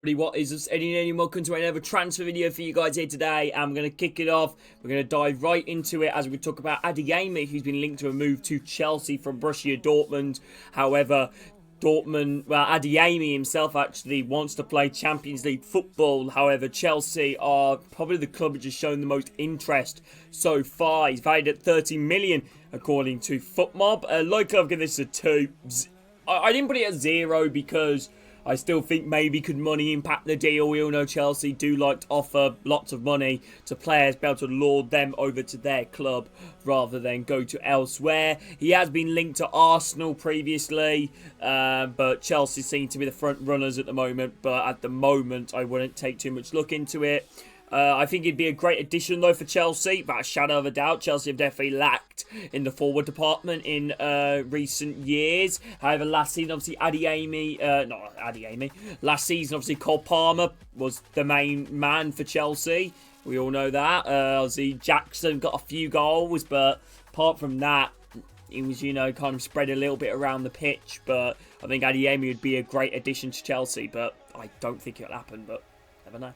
What is this? Eddie, welcome to another transfer video for you guys here today. And we're going to kick it off. We're going to dive right into it as we talk about Adeyemi, who's been linked to a move to Chelsea from Borussia Dortmund. However, Adeyemi himself actually wants to play Champions League football. However, Chelsea are probably the club which has shown the most interest so far. He's valued at 30 million, according to FootMob. Likely I've given this a 2. I didn't put it at 0 because I still think maybe could money impact the deal. We all know Chelsea do like to offer lots of money to players, be able to lure them over to their club rather than go to elsewhere. He has been linked to Arsenal previously, but Chelsea seem to be the front runners at the moment. But at the moment, I wouldn't take too much look into it. I think he'd be a great addition, though, for Chelsea. Without a shadow of a doubt, Chelsea have definitely lacked in the forward department in recent years. However, last season, obviously, last season, obviously, Cole Palmer was the main man for Chelsea. We all know that. Obviously, Jackson got a few goals, but apart from that, he was, kind of spread a little bit around the pitch. But I think Adeyemi would be a great addition to Chelsea, but I don't think it'll happen, but never know.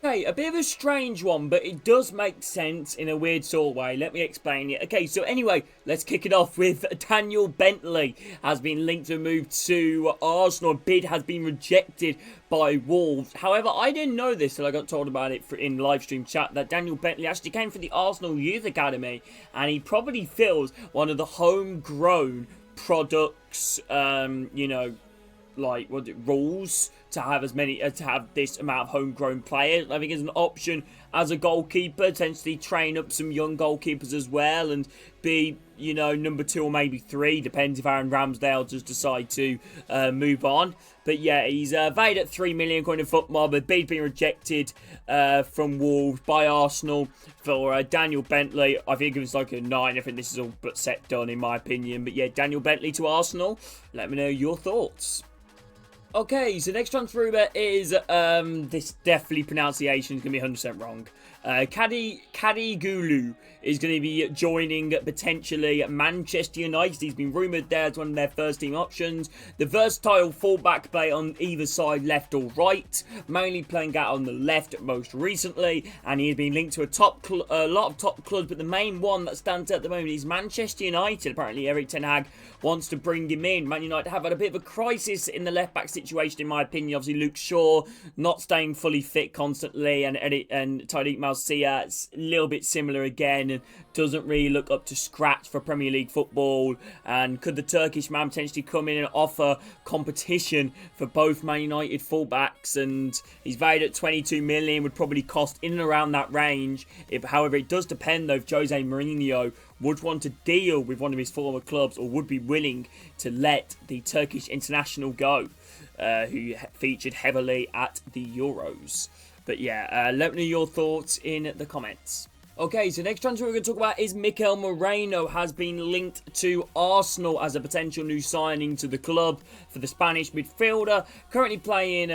Okay, a bit of a strange one, but it does make sense in a weird sort of way. Let me explain it. Okay, so anyway, let's kick it off with Daniel Bentley has been linked to a move to Arsenal. A bid has been rejected by Wolves. However, I didn't know this till I got told about it in live stream chat, that Daniel Bentley actually came from the Arsenal Youth Academy, and he probably fills one of the homegrown products, rules to have to have this amount of homegrown players. I think it's an option as a goalkeeper, potentially train up some young goalkeepers as well and be, number 2 or maybe 3, depends if Aaron Ramsdale does decide to move on. But yeah, he's valued at 3 million according to FootMob. A bid being rejected from Wolves by Arsenal for Daniel Bentley. I think it was like a 9. I think this is all but set done in my opinion. But yeah, Daniel Bentley to Arsenal. Let me know your thoughts. Okay, so next transfer rumor is, this definitely pronunciation is going to be 100% wrong. Kadigulu is going to be joining potentially Manchester United. He's been rumoured there as one of their first team options. The versatile fullback play on either side, left or right, mainly playing out on the left most recently, and he has been linked to a lot of top clubs, but the main one that stands out at the moment is Manchester United. Apparently Eric Ten Hag wants to bring him in. Man United have had a bit of a crisis in the left back situation in my opinion. Obviously Luke Shaw not staying fully fit constantly, and Tariq Malcia, it's a little bit similar again and doesn't really look up to scratch for Premier League football. And could the Turkish man potentially come in and offer competition for both Man United fullbacks? And he's valued at 22 million, would probably cost in and around that range. However, it does depend though if Jose Mourinho would want to deal with one of his former clubs or would be willing to let the Turkish international go, who featured heavily at the Euros. But yeah, let me know your thoughts in the comments. Okay, so next transfer we're going to talk about is Mikel Moreno has been linked to Arsenal as a potential new signing to the club for the Spanish midfielder. Currently playing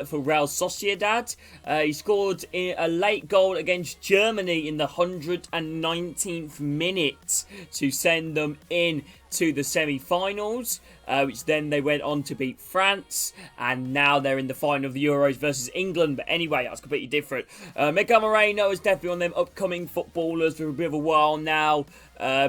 for Real Sociedad. He scored a late goal against Germany in the 119th minute to send them in to the semi-finals, which then they went on to beat France, and now they're in the final of the Euros versus England. But anyway, that's completely different. Mikel Moreno is definitely one of them upcoming footballers for a bit of a while now,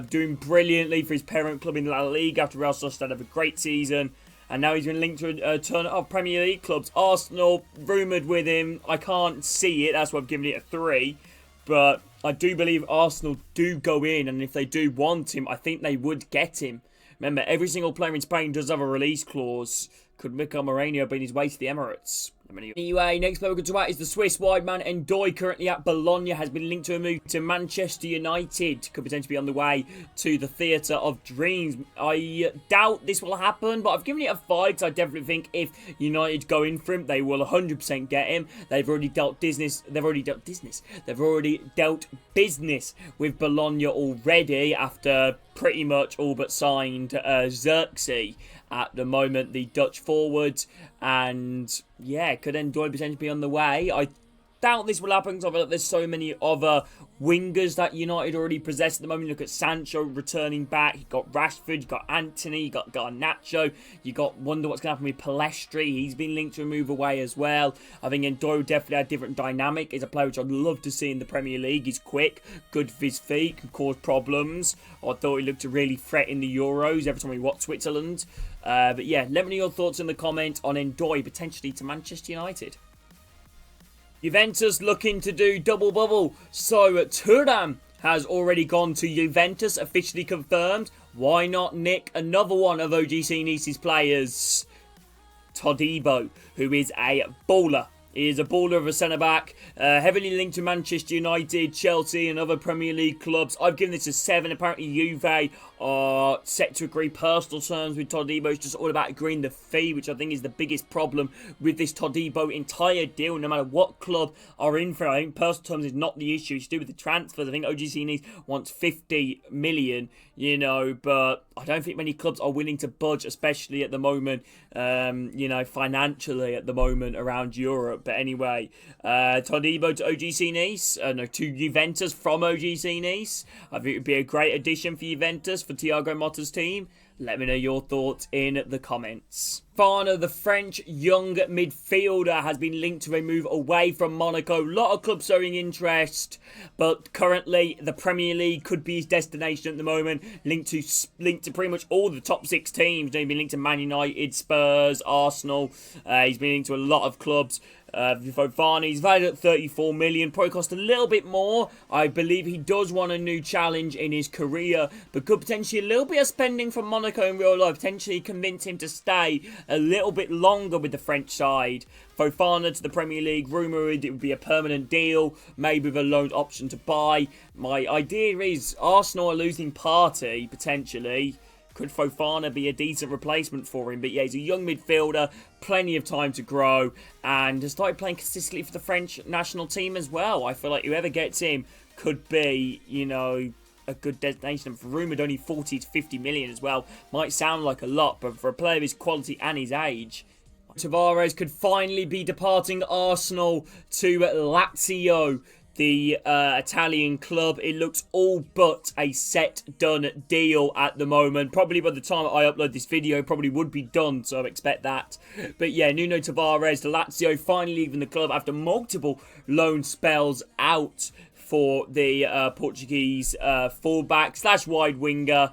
doing brilliantly for his parent club in La Liga after Real Sociedad have a great season. And now he's been linked to a ton of Premier League clubs. Arsenal, rumoured with him. I can't see it, that's why I've given it a 3. But I do believe Arsenal do go in, and if they do want him, I think they would get him. Remember, every single player in Spain does have a release clause. Could Mikel Moreno be on his way to the Emirates? Anyway, next player we're going to talk about is the Swiss wide man Ndoye, currently at Bologna, has been linked to a move to Manchester United. Could potentially be on the way to the Theatre of Dreams. I doubt this will happen, but I've given it a 5 because I definitely think if United go in for him, they will 100% get him. They've already dealt business. They've already dealt business with Bologna already after pretty much all but signed Xerxes at the moment, the Dutch forward. And yeah, could Ndoye potentially be on the way? I doubt this will happen because I feel like there's so many other wingers that United already possess at the moment. Look at Sancho returning back. You got Rashford, you got Anthony, you got Garnacho. You got wonder what's going to happen with Palestri. He's been linked to a move away as well. I think Endoi definitely had a different dynamic. He's a player which I'd love to see in the Premier League. He's quick, good for his feet, can cause problems. I thought he looked to really threat in the Euros every time we watched Switzerland. But yeah, let me know your thoughts in the comments on Endoi potentially to Manchester United. Juventus looking to do double bubble. So Thuram has already gone to Juventus, officially confirmed. Why not nick another one of OGC Nice's players? Todibo, who is a baller. He is a baller of a centre-back, heavily linked to Manchester United, Chelsea and other Premier League clubs. I've given this a 7. Apparently Juve are set to agree personal terms with Todibo. It's just all about agreeing the fee, which I think is the biggest problem with this Todibo entire deal. No matter what club are in for it, I think personal terms is not the issue. It's to do with the transfers. I think OGC Nice wants 50 million, you know, but I don't think many clubs are willing to budge, especially at the moment, you know, financially at the moment around Europe. But anyway, Todibo to OGC Nice, to Juventus from OGC Nice. I think it would be a great addition for Juventus, for Thiago Motta's team. Let me know your thoughts in the comments. Fofana, the French young midfielder, has been linked to a move away from Monaco. A lot of clubs showing interest, but currently the Premier League could be his destination at the moment. Linked to pretty much all the top 6 teams. He's been linked to Man United, Spurs, Arsenal. He's been linked to a lot of clubs. Fofana, he's valued at 34 million, probably cost a little bit more. I believe he does want a new challenge in his career, but could potentially a little bit of spending from Monaco in real life potentially convince him to stay a little bit longer with the French side. Fofana to the Premier League, rumoured it would be a permanent deal, maybe with a loan option to buy. My idea is Arsenal are losing Partey potentially. Could Fofana be a decent replacement for him? But yeah, he's a young midfielder, plenty of time to grow, and has started playing consistently for the French national team as well. I feel like whoever gets him could be, you know, a good destination. For rumoured only 40 to 50 million as well. Might sound like a lot, but for a player of his quality and his age, Tavares could finally be departing Arsenal to Lazio, the Italian club. It looks all but a set, done deal at the moment. Probably by the time I upload this video, probably would be done, so I expect that. But yeah, Nuno Tavares to Lazio, finally leaving the club after multiple loan spells out for the Portuguese fullback / wide winger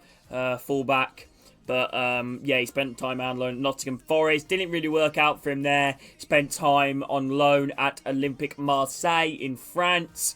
fullback. But yeah, he spent time on loan at Nottingham Forest. Didn't really work out for him there. Spent time on loan at Olympique Marseille in France.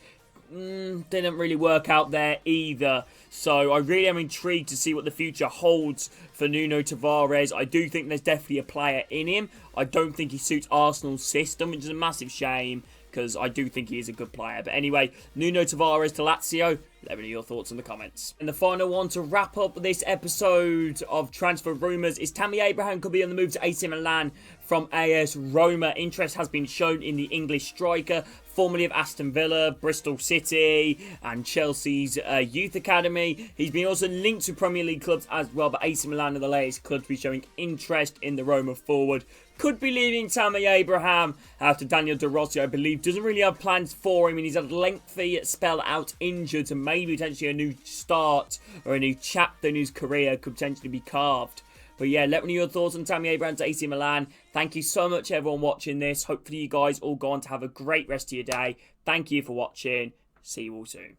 Didn't really work out there either. So I really am intrigued to see what the future holds for Nuno Tavares. I do think there's definitely a player in him. I don't think he suits Arsenal's system, which is a massive shame, because I do think he is a good player. But anyway, Nuno Tavares to Lazio. Let me know your thoughts in the comments. And the final one to wrap up this episode of Transfer Rumours is Tammy Abraham could be on the move to AC Milan from AS Roma. Interest has been shown in the English striker, formerly of Aston Villa, Bristol City and Chelsea's youth academy. He's been also linked to Premier League clubs as well, but AC Milan are the latest club to be showing interest in the Roma forward. Could be leaving Tammy Abraham after Daniel De Rossi, I believe, doesn't really have plans for him, and he's had a lengthy spell out injured, so maybe potentially a new start or a new chapter in his career could potentially be carved. But yeah, let me know your thoughts on Tammy Abraham to AC Milan. Thank you so much, everyone watching this. Hopefully you guys all go on to have a great rest of your day. Thank you for watching. See you all soon.